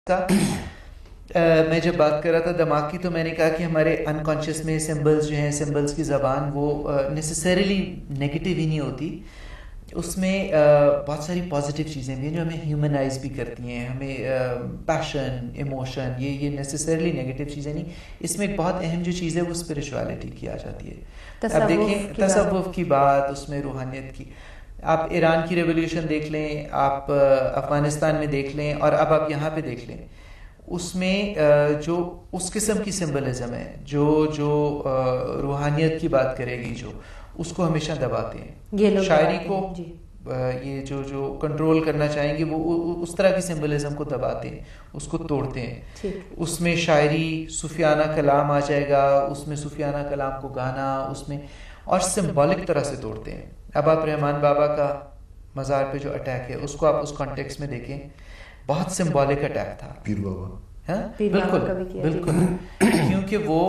کا میں جب بات کر رہا تھا دماغ کی تو میں نے کہا کہ ہمارے انکانشیس میں سمبلز جو ہیں، سمبلز کی زبان وہ نیسسریلی نگیٹو ہی نہیں ہوتی، اس میں بہت ساری پازیٹیو چیزیں بھی ہیں جو ہمیں ہیومنائز بھی کرتی ہیں، ہمیں پیشن، ایموشن، یہ نیسسریلی نگیٹو چیزیں نہیں. اس میں ایک بہت اہم جو چیز ہے وہ اسپرچویلٹی کی آ جاتی ہے. اب دیکھیں تصوف کی بات، اس میں روحانیت کی، آپ ایران کی ریولیوشن دیکھ لیں، آپ افغانستان میں دیکھ لیں، اور اب آپ یہاں پہ دیکھ لیں، اس میں جو اس قسم کی سمبلزم ہے جو روحانیت کی بات کرے گی، جو اس کو ہمیشہ دباتے ہیں. شاعری کو یہ جو کنٹرول کرنا چاہیں گے وہ اس طرح کی سمبلزم کو دباتے ہیں، اس کو توڑتے ہیں. اس میں شاعری صوفیانہ کلام آ جائے گا، اس میں صوفیانہ کلام کو گانا، اس میں اور سمبولک طرح سے توڑتے ہیں. اب آپ رحمان بابا کا مزار پہ جو اٹیک ہے، اس کو آپ اس کانٹیکس میں دیکھیں، بہت سمبولک اٹیک تھا. پیر بابا، ہاں بالکل بالکل، کیونکہ وہ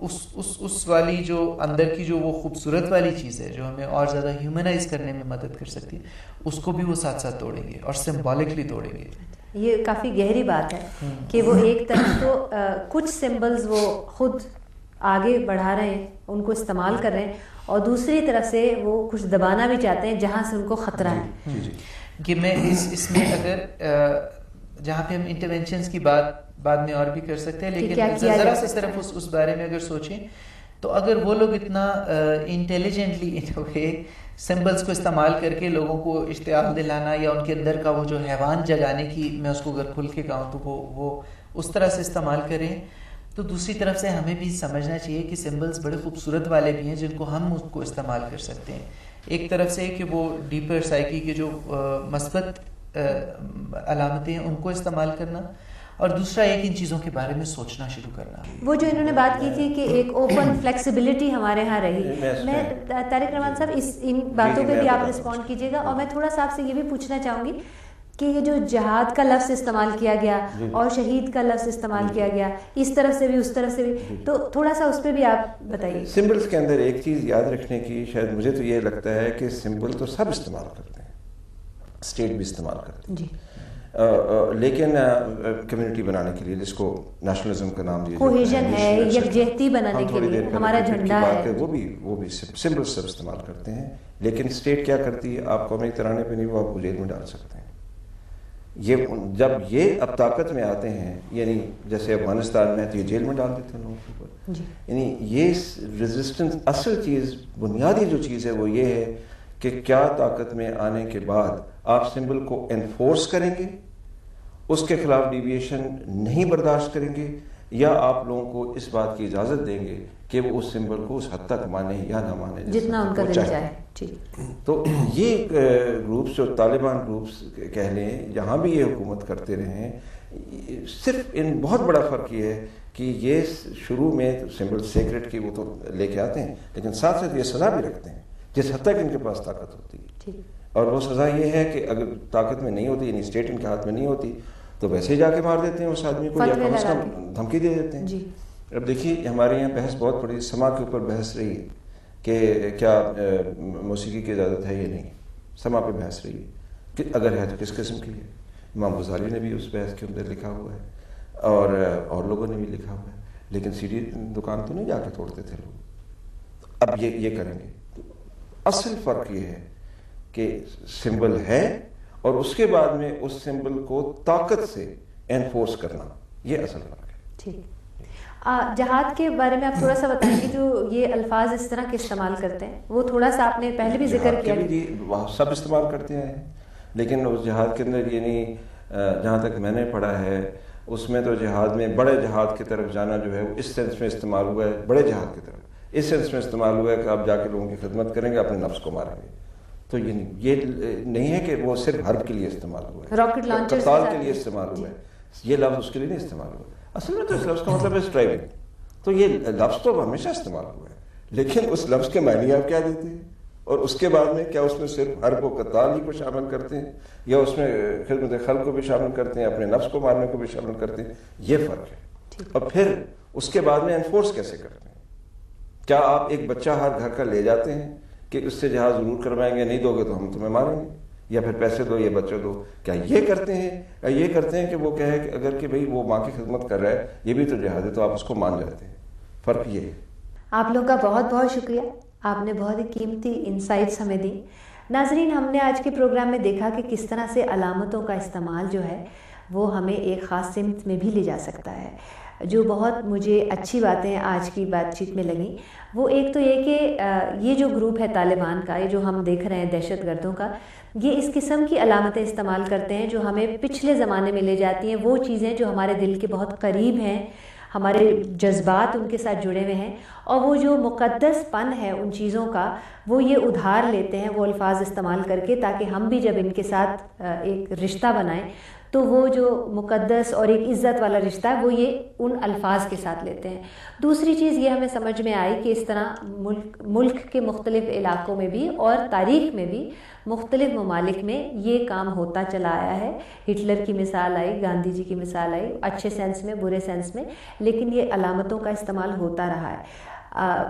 اس والی جو اندر کی جو وہ خوبصورت والی چیز ہے جو ہمیں اور زیادہ ہیومنائز کرنے میں مدد کر سکتی ہے، اس کو بھی وہ ساتھ ساتھ توڑیں گے اور سمبولکلی توڑیں گے. یہ کافی گہری بات ہے کہ وہ ایک طرف تو کچھ سمبلز وہ خود آگے بڑھا رہے ہیں، ان کو استعمال کر رہے ہیں، اور دوسری طرف سے وہ کچھ دبانا بھی چاہتے ہیں جہاں سے ان کو خطرہ ہے. کہ میں اس میں اگر جہاں پہ ہم انٹرونشنز کی بات بعد میں اور بھی کر سکتے ہیں، لیکن ذرا سے صرف اس بارے میں اگر سوچیں تو اگر وہ لوگ اتنا انٹیلیجنٹلی سمبلز کو استعمال کر کے لوگوں کو اشتعال دلانا یا ان کے اندر کا وہ جو حیوان جگانے کی، میں اس کو اگر کھل کے کہوں تو وہ اس طرح سے استعمال کریں، تو دوسری طرف سے ہمیں بھی سمجھنا چاہیے کہ سمبلز بڑے خوبصورت والے بھی ہیں جن کو ہم اس کو استعمال کر سکتے ہیں. ایک طرف سے کہ وہ ڈیپر سائیکی کے جو مثبت علامتیں ہیں ان کو استعمال کرنا، اور دوسرا ایک ان چیزوں کے بارے میں سوچنا شروع کرنا. وہ جو انہوں نے بات کی تھی کہ ایک اوپن فلیکسیبلٹی ہمارے ہاں رہی. میں طارق رحمان صاحب ان باتوں پہ بھی آپ رسپونڈ کیجیے گا، اور میں تھوڑا سا آپ سے یہ بھی پوچھنا چاہوں گی کہ یہ جو جہاد کا لفظ استعمال کیا گیا اور شہید کا لفظ استعمال کیا گیا، اس طرف سے بھی اس طرف سے بھی، تو تھوڑا سا اس پہ بھی آپ بتائیے. سمبلز کے اندر ایک چیز یاد رکھنے کی، شاید مجھے تو یہ لگتا ہے کہ سمبل تو سب استعمال کرتے ہیں، اسٹیٹ بھی استعمال کرتے ہیں، لیکن کمیونٹی بنانے کے لیے، جس کو نیشنلزم کا نام دیا کوہیژن ہے، یکجہتی بنانے کے لیے ہمارا جھنڈا ہے، وہ بھی سمبل سب استعمال کرتے ہیں. لیکن اسٹیٹ کیا کرتی ہے؟ آپ قومی ترانے پہ نہیں، وہ آپ کو جیل میں ڈال سکتے ہیں. جب یہ اب طاقت میں آتے ہیں، یعنی جیسے افغانستان میں تو یہ جیل میں ڈال دیتے ہیں لوگوں کے اوپر. یعنی یہ ریزسٹنس، اصل چیز، بنیادی جو چیز ہے وہ یہ ہے کہ کیا طاقت میں آنے کے بعد آپ سمبل کو انفورس کریں گے، اس کے خلاف ڈیویشن نہیں برداشت کریں گے، یا آپ لوگوں کو اس بات کی اجازت دیں گے کہ وہ اس سمبل کو اس حد تک مانے یا نہ مانے جتنا ان کا دل چاہے. تو یہ گروپس جو طالبان گروپس کہہ لیں، یہاں بھی یہ حکومت کرتے رہے ہیں. صرف ان بہت بڑا فرق یہ ہے کہ یہ شروع میں سمبل سیکرٹ کی وہ تو لے کے آتے ہیں، لیکن ساتھ ساتھ یہ سزا بھی رکھتے ہیں جس حد تک ان کے پاس طاقت ہوتی ہے. اور وہ سزا یہ ہے کہ اگر طاقت میں نہیں ہوتی، یعنی اسٹیٹ ان کے ہاتھ میں نہیں ہوتی، تو ویسے ہی جا کے مار دیتے ہیں اس آدمی کو، یا کم از کم دھمکی دے دیتے ہیں. اب دیکھیے ہمارے یہاں بحث بہت بڑی سما کے اوپر بحث رہی ہے کہ کیا موسیقی کی اجازت ہے یا نہیں. سما پہ بحث رہی ہے کہ اگر ہے تو کس قسم کی ہے. امام غزالی نے بھی اس بحث کے اندر لکھا ہوا ہے، اور لوگوں نے بھی لکھا ہوا ہے. لیکن سی ڈی دکان تو نہیں جا کے توڑتے تھے لوگ. اب یہ کریں گے. اصل فرق یہ ہے کہ سمبل ہے اور اس کے بعد میں اس سمبل کو طاقت سے انفورس کرنا، یہ اصل فرق ہے. ٹھیک. جہاد کے بارے میں آپ تھوڑا سا بتائیں گے، جو یہ الفاظ اس طرح کے استعمال کرتے ہیں، وہ تھوڑا سا آپ نے پہلے بھی ذکر کیا. جی سب استعمال کرتے ہیں، لیکن اس جہاد کے اندر، یعنی جہاں تک میں نے پڑھا ہے اس میں تو جہاد میں بڑے جہاد کی طرف جانا جو ہے وہ اس سینس میں استعمال ہوا ہے، بڑے جہاد کی طرف اس سینس میں استعمال ہوا ہے کہ آپ جا کے لوگوں کی خدمت کریں گے، اپنے نفس کو ماریں گے. تو یہ نہیں ہے کہ وہ صرف حرب کے لیے استعمال ہوا ہے، راکٹ لانچر قتال کے لیے استعمال ہوا ہے. یہ لفظ اس کے لیے نہیں استعمال ہوا. اصل میں تو اس لفظ کا مطلب ہے اسٹرائیونگ. تو یہ لفظ تو ہمیشہ استعمال ہوا ہے، لیکن اس لفظ کے معنی آپ کیا دیتے ہیں، اور اس کے بعد میں کیا اس میں صرف حرب و قتال ہی کو شامل کرتے ہیں، یا اس میں خدمت خلق کو بھی شامل کرتے ہیں، اپنے نفس کو مارنے کو بھی شامل کرتے ہیں. یہ فرق ہے. اور پھر اس کے بعد میں انفورس کیسے کرتے ہیں؟ کیا آپ ایک بچہ ہر گھر کا لے جاتے ہیں کہ اس سے جہاد ضرور کروائیں گے، نہیں دو گے تو ہم تمہیں ماریں گے، یا پھر پیسے دو یا بچے دو. کیا یہ کرتے ہیں؟ یہ کرتے ہیں کہ وہ کہے کہ اگر کہ بھئی وہ ماں کی خدمت کر رہا ہے یہ بھی تو جہاد ہے، تو آپ اس کو مان جاتے ہیں. فرق یہ ہے. آپ لوگ کا بہت بہت شکریہ، آپ نے بہت ہی قیمتی انسائٹس ہمیں دی. ناظرین، ہم نے آج کے پروگرام میں دیکھا کہ کس طرح سے علامتوں کا استعمال جو ہے وہ ہمیں ایک خاص سمت میں بھی لے جا سکتا ہے. جو بہت مجھے اچھی باتیں آج کی بات چیت میں لگیں وہ ایک تو یہ کہ یہ جو گروپ ہے طالبان کا، یہ جو ہم دیکھ رہے ہیں دہشت گردوں کا، یہ اس قسم کی علامتیں استعمال کرتے ہیں جو ہمیں پچھلے زمانے میں لے جاتی ہیں، وہ چیزیں جو ہمارے دل کے بہت قریب ہیں، ہمارے جذبات ان کے ساتھ جڑے ہوئے ہیں، اور وہ جو مقدس پن ہے ان چیزوں کا وہ یہ ادھار لیتے ہیں وہ الفاظ استعمال کر کے، تاکہ ہم بھی جب ان کے ساتھ ایک رشتہ بنائیں تو وہ جو مقدس اور ایک عزت والا رشتہ ہے وہ یہ ان الفاظ کے ساتھ لیتے ہیں. دوسری چیز یہ ہمیں سمجھ میں آئی کہ اس طرح ملک کے مختلف علاقوں میں بھی اور تاریخ میں بھی مختلف ممالک میں یہ کام ہوتا چلا آیا ہے. ہٹلر کی مثال آئی، گاندھی جی کی مثال آئی، اچھے سینس میں برے سینس میں، لیکن یہ علامتوں کا استعمال ہوتا رہا ہے.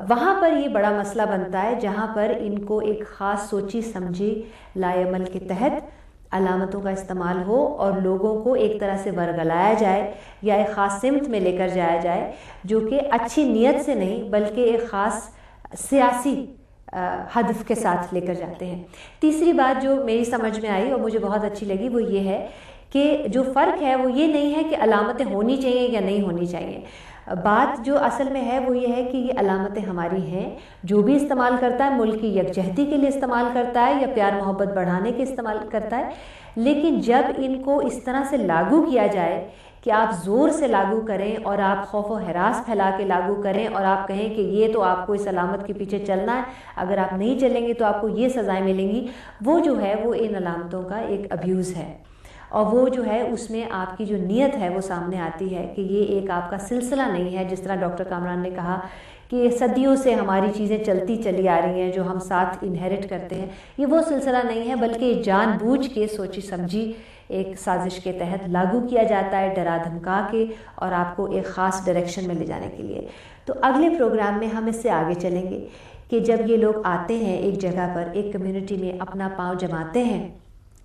وہاں پر یہ بڑا مسئلہ بنتا ہے جہاں پر ان کو ایک خاص سوچی سمجھی لائے عمل کے تحت علامتوں کا استعمال ہو اور لوگوں کو ایک طرح سے ورگلایا جائے یا ایک خاص سمت میں لے کر جایا جائے، جو کہ اچھی نیت سے نہیں بلکہ ایک خاص سیاسی ہدف کے ساتھ لے کر جاتے ہیں. تیسری بات جو میری سمجھ میں آئی اور مجھے بہت اچھی لگی وہ یہ ہے کہ جو فرق ہے وہ یہ نہیں ہے کہ علامتیں ہونی چاہیے یا نہیں ہونی چاہیے. بات جو اصل میں ہے وہ یہ ہے کہ یہ علامتیں ہماری ہیں، جو بھی استعمال کرتا ہے ملک کی یکجہتی کے لیے استعمال کرتا ہے یا پیار محبت بڑھانے کے استعمال کرتا ہے، لیکن جب ان کو اس طرح سے لاگو کیا جائے کہ آپ زور سے لاگو کریں اور آپ خوف و ہراس پھیلا کے لاگو کریں اور آپ کہیں کہ یہ تو آپ کو اس علامت کے پیچھے چلنا ہے، اگر آپ نہیں چلیں گے تو آپ کو یہ سزائیں ملیں گی، وہ جو ہے وہ ان علامتوں کا ایک ابیوز ہے. اور وہ جو ہے اس میں آپ کی جو نیت ہے وہ سامنے آتی ہے کہ یہ ایک آپ کا سلسلہ نہیں ہے. جس طرح ڈاکٹر کامران نے کہا کہ صدیوں سے ہماری چیزیں چلتی چلی آ رہی ہیں جو ہم ساتھ انہیرٹ کرتے ہیں، یہ وہ سلسلہ نہیں ہے بلکہ جان بوجھ کے سوچی سمجھی ایک سازش کے تحت لاگو کیا جاتا ہے، ڈرا دھمکا کے اور آپ کو ایک خاص ڈائریکشن میں لے جانے کے لیے. تو اگلے پروگرام میں ہم اس سے آگے چلیں گے کہ جب یہ لوگ آتے ہیں ایک جگہ پر، ایک کمیونٹی میں اپنا پاؤں جماتے ہیں،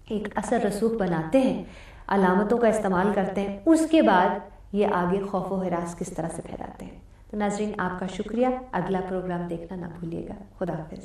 ایک اثر رسوخ بناتے ہیں، علامتوں کا استعمال کرتے ہیں، اس کے بعد یہ آگے خوف و ہراس کس طرح سے پھیلاتے ہیں. تو ناظرین، آپ کا شکریہ. اگلا پروگرام دیکھنا نہ بھولیے گا. خدا حافظ.